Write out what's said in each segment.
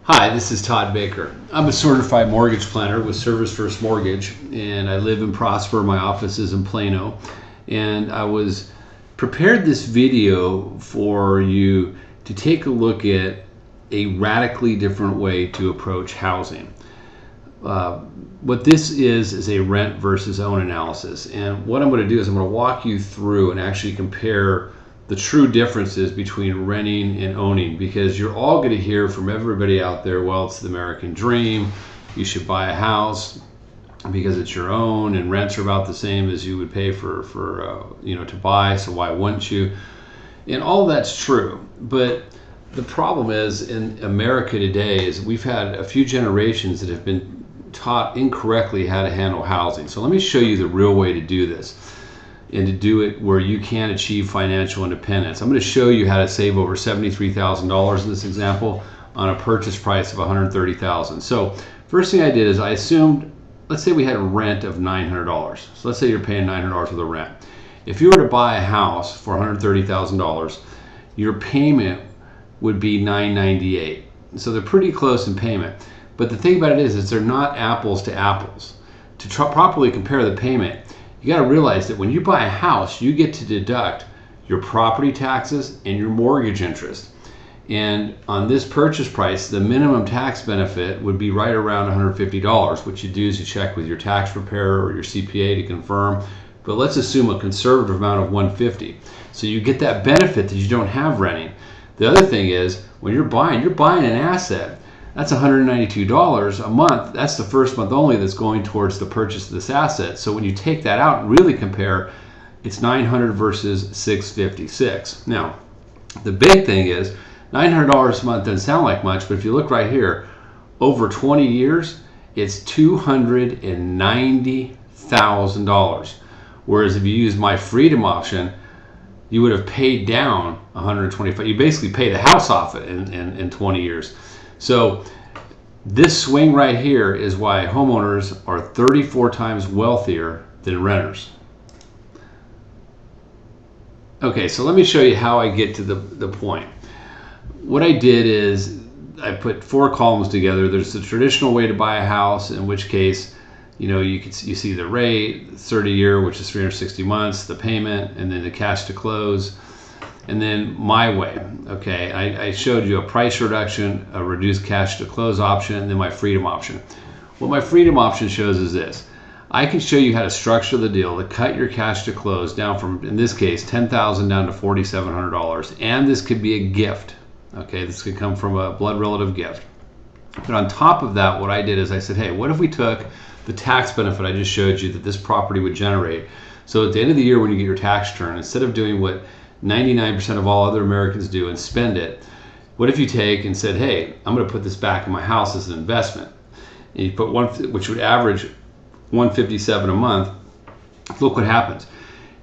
Hi, this is Todd Baker. I'm a certified mortgage planner with Service First Mortgage, and I live in Prosper. My office is in Plano, and I was prepared this video for you to take a look at a radically different way to approach housing. What this is a rent versus own analysis, and what I'm going to do is I'm going to walk you through and actually compare the true differences between renting and owning, because you're all going to hear from everybody out there, well, it's the American dream, you should buy a house because it's your own, and rents are about the same as you would pay for to buy, so why wouldn't you? And all that's true, but the problem is in America today is we've had a few generations that have been taught incorrectly how to handle housing. So let me show you the real way to do this, and to do it where you can achieve financial independence. I'm going to show you how to save over $73,000 in this example on a purchase price of $130,000. So first thing I did is I assumed, let's say we had a rent of $900. So let's say you're paying $900 for the rent. If you were to buy a house for $130,000, your payment would be $998. So they're pretty close in payment. But the thing about it is they're not apples to apples. To properly compare the payment, you got to realize that when you buy a house, you get to deduct your property taxes and your mortgage interest. And on this purchase price, the minimum tax benefit would be right around $150. What you do is you check with your tax preparer or your CPA to confirm. But let's assume a conservative amount of $150. So you get that benefit that you don't have renting. The other thing is when you're buying an asset. That's $192 a month. That's the first month only that's going towards the purchase of this asset. So when you take that out and really compare, it's $900 versus $656. Now, the big thing is $900 a month doesn't sound like much, but if you look right here, over 20 years, it's $290,000. Whereas if you use My Freedom option, you would have paid down $125,000. You basically pay the house off it in 20 years. So this swing right here is why homeowners are 34 times wealthier than renters. Okay, so let me show you how I get to the point. What I did is I put 4 columns together. There's the traditional way to buy a house, in which case, you see the rate, 30-year, which is 360 months, the payment, and then the cash to close. And then my way, okay, I showed you a price reduction, a reduced cash to close option, and then My Freedom option. What My Freedom option shows is this. I can show you how to structure the deal to cut your cash to close down from, in this case, $10,000 down to $4,700. And this could be a gift, okay? This could come from a blood relative gift. But on top of that, what I did is I said, hey, what if we took the tax benefit I just showed you that this property would generate? So at the end of the year when you get your tax return, instead of doing what 99% of all other Americans do and spend it, what if you take and said, hey, I'm going to put this back in my house as an investment? And you put one, which would average $157 a month. Look what happens.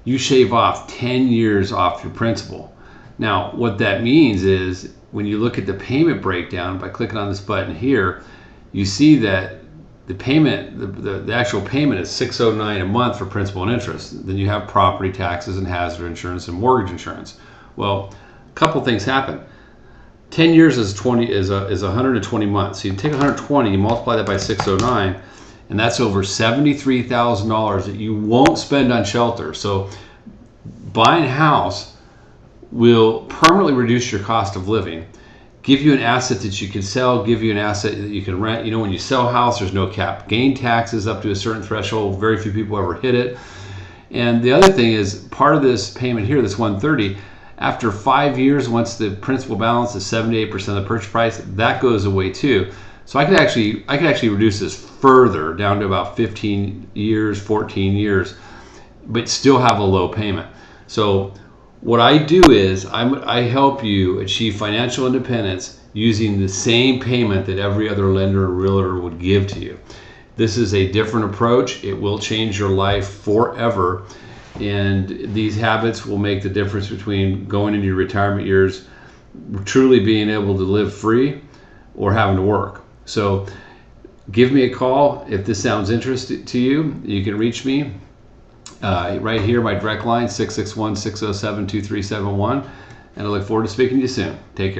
You shave off 10 years off your principal. Now, what that means is when you look at the payment breakdown by clicking on this button here, you see that the payment, the actual payment is $609 a month for principal and interest. Then you have property taxes and hazard insurance and mortgage insurance. Well, a couple things happen. 10 years is 120 months. So you take 120, you multiply that by 609, and that's over $73,000 that you won't spend on shelter. So buying a house will permanently reduce your cost of living, give you an asset that you can sell, give you an asset that you can rent. When you sell a house, there's no cap gain taxes up to a certain threshold. Very few people ever hit it. And the other thing is part of this payment here, this $130, after 5 years, once the principal balance is 78% of the purchase price, that goes away too. So I could actually reduce this further down to about 15 years, 14 years, but still have a low payment. So what I do is I help you achieve financial independence using the same payment that every other lender or realtor would give to you. This is a different approach. It will change your life forever, and these habits will make the difference between going into your retirement years, truly being able to live free, or having to work. So give me a call if this sounds interesting to you. You can reach me right here, my direct line, 661-607-2371. And I look forward to speaking to you soon. Take care.